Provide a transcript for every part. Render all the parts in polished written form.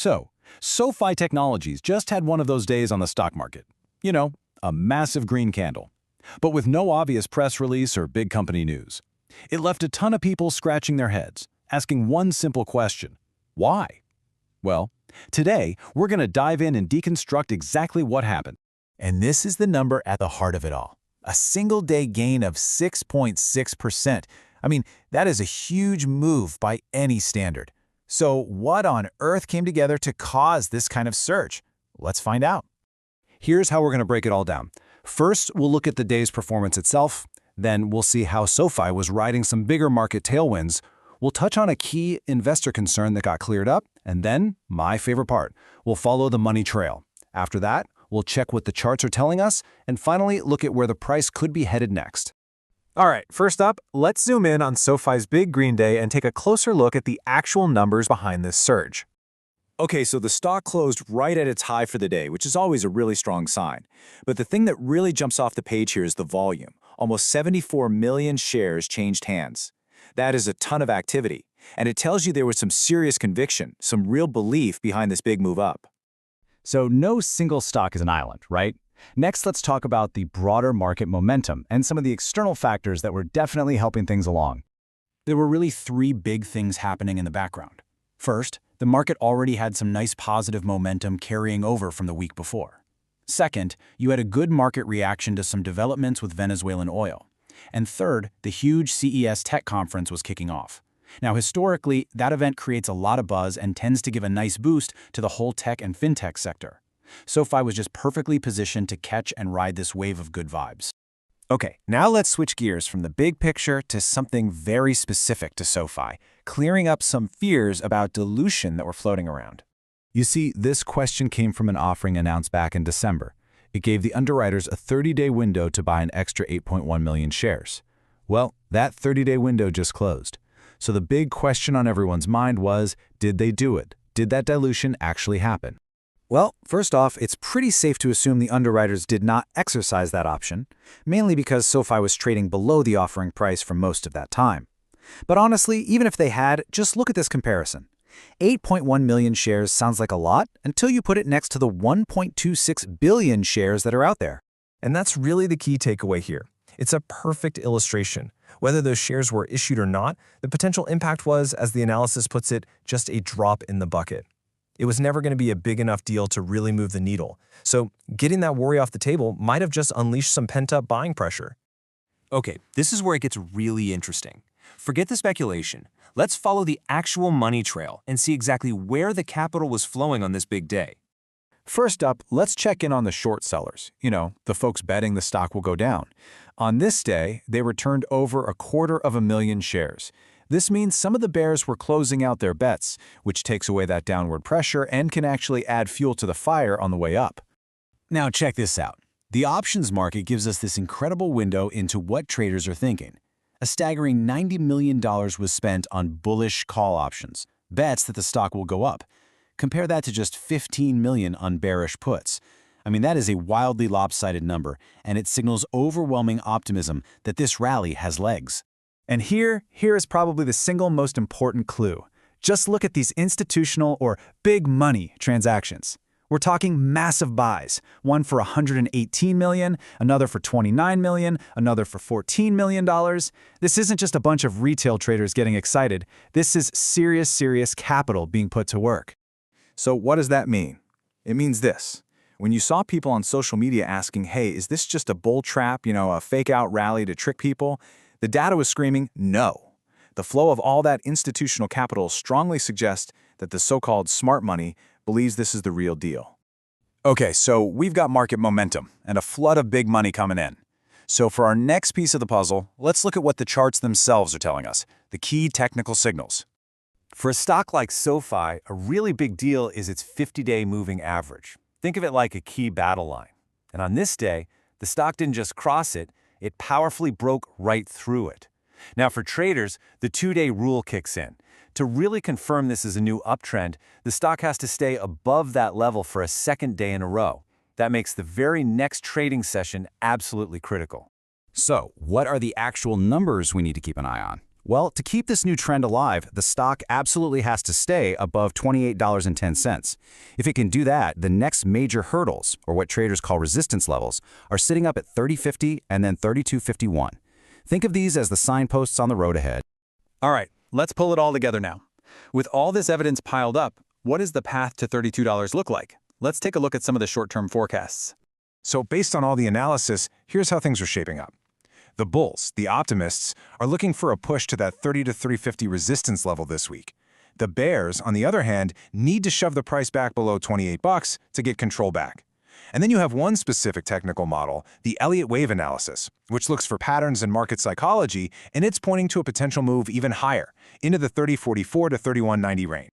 So, SoFi Technologies just had one of those days on the stock market. You know, a massive green candle. But with no obvious press release or big company news. It left a ton of people scratching their heads, asking one simple question: why? Well, today we're going to dive in and deconstruct exactly what happened. And this is the number at the heart of it all. A single-day gain of 6.6%. I mean, that is a huge move by any standard. So what on earth came together to cause this kind of surge? Let's find out. Here's how we're going to break it all down. First, we'll look at the day's performance itself. Then we'll see how SoFi was riding some bigger market tailwinds. We'll touch on a key investor concern that got cleared up. And then, my favorite part, we'll follow the money trail. After that, we'll check what the charts are telling us, and finally look at where the price could be headed next. All right, first up, let's zoom in on SoFi's big green day and take a closer look at the actual numbers behind this surge. Okay, so the stock closed right at its high for the day, which is always a really strong sign. But the thing that really jumps off the page here is the volume. Almost 74 million shares changed hands. That is a ton of activity, and it tells you there was some serious conviction, some real belief behind this big move up. So no single stock is an island, right? Next, let's talk about the broader market momentum and some of the external factors that were definitely helping things along. There were really three big things happening in the background. First, the market already had some nice positive momentum carrying over from the week before. Second, you had a good market reaction to some developments with Venezuelan oil. And third, the huge CES tech conference was kicking off. Now, historically, that event creates a lot of buzz and tends to give a nice boost to the whole tech and fintech sector. SoFi was just perfectly positioned to catch and ride this wave of good vibes. Okay, now let's switch gears from the big picture to something very specific to SoFi, clearing up some fears about dilution that were floating around. You see, this question came from an offering announced back in December. It gave the underwriters a 30-day window to buy an extra 8.1 million shares. Well, that 30-day window just closed. So the big question on everyone's mind was, did they do it? Did that dilution actually happen? Well, first off, it's pretty safe to assume the underwriters did not exercise that option, mainly because SoFi was trading below the offering price for most of that time. But honestly, even if they had, just look at this comparison. 8.1 million shares sounds like a lot until you put it next to the 1.26 billion shares that are out there. And that's really the key takeaway here. It's a perfect illustration. Whether those shares were issued or not, the potential impact was, as the analysis puts it, just a drop in the bucket. It was never going to be a big enough deal to really move the needle. So getting that worry off the table might have just unleashed some pent-up buying pressure. Okay, this is where it gets really interesting. Forget the speculation. Let's follow the actual money trail and see exactly where the capital was flowing on this big day. First up, let's check in on the short sellers. You know, the folks betting the stock will go down. On this day, they returned over 250,000 shares. This means some of the bears were closing out their bets, which takes away that downward pressure and can actually add fuel to the fire on the way up. Now check this out. The options market gives us this incredible window into what traders are thinking. A staggering $90 million was spent on bullish call options, bets that the stock will go up. Compare that to just $15 million on bearish puts. I mean, that is a wildly lopsided number, and it signals overwhelming optimism that this rally has legs. And here is probably the single most important clue. Just look at these institutional or big money transactions. We're talking massive buys, one for $118 million, another for $29 million, another for $14 million. This isn't just a bunch of retail traders getting excited. This is serious capital being put to work. So what does that mean? It means this. When you saw people on social media asking, hey, is this just a bull trap, a fake out rally to trick people? The data was screaming, no. The flow of all that institutional capital strongly suggests that the so-called smart money believes this is the real deal. Okay, so we've got market momentum and a flood of big money coming in. So for our next piece of the puzzle, let's look at what the charts themselves are telling us, the key technical signals. For a stock like SoFi, a really big deal is its 50-day moving average. Think of it like a key battle line. And on this day, the stock didn't just cross it, it powerfully broke right through it. Now for traders, the 2-day rule kicks in. To really confirm this is a new uptrend, the stock has to stay above that level for a second day in a row. That makes the very next trading session absolutely critical. So, what are the actual numbers we need to keep an eye on? Well, to keep this new trend alive, the stock absolutely has to stay above $28.10. If it can do that, the next major hurdles, or what traders call resistance levels, are sitting up at 30.50 and then 32.51. Think of these as the signposts on the road ahead. All right, let's pull it all together now. With all this evidence piled up, what does the path to $32 look like? Let's take a look at some of the short-term forecasts. So based on all the analysis, here's how things are shaping up. The bulls, the optimists, are looking for a push to that 30 to 350 resistance level this week. The bears, on the other hand, need to shove the price back below 28 bucks to get control back. And then you have one specific technical model, the Elliott wave analysis, which looks for patterns in market psychology, and it's pointing to a potential move even higher, into the 30.44 to 31.90 range.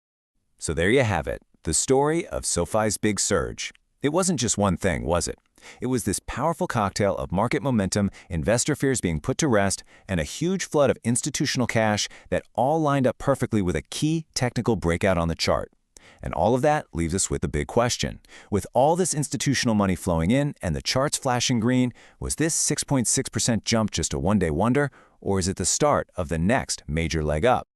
So there you have it, the story of SoFi's big surge. It wasn't just one thing, was it? It was this powerful cocktail of market momentum, investor fears being put to rest, and a huge flood of institutional cash that all lined up perfectly with a key technical breakout on the chart. And all of that leaves us with a big question. With all this institutional money flowing in and the charts flashing green, was this 6.6% jump just a one-day wonder, or is it the start of the next major leg up?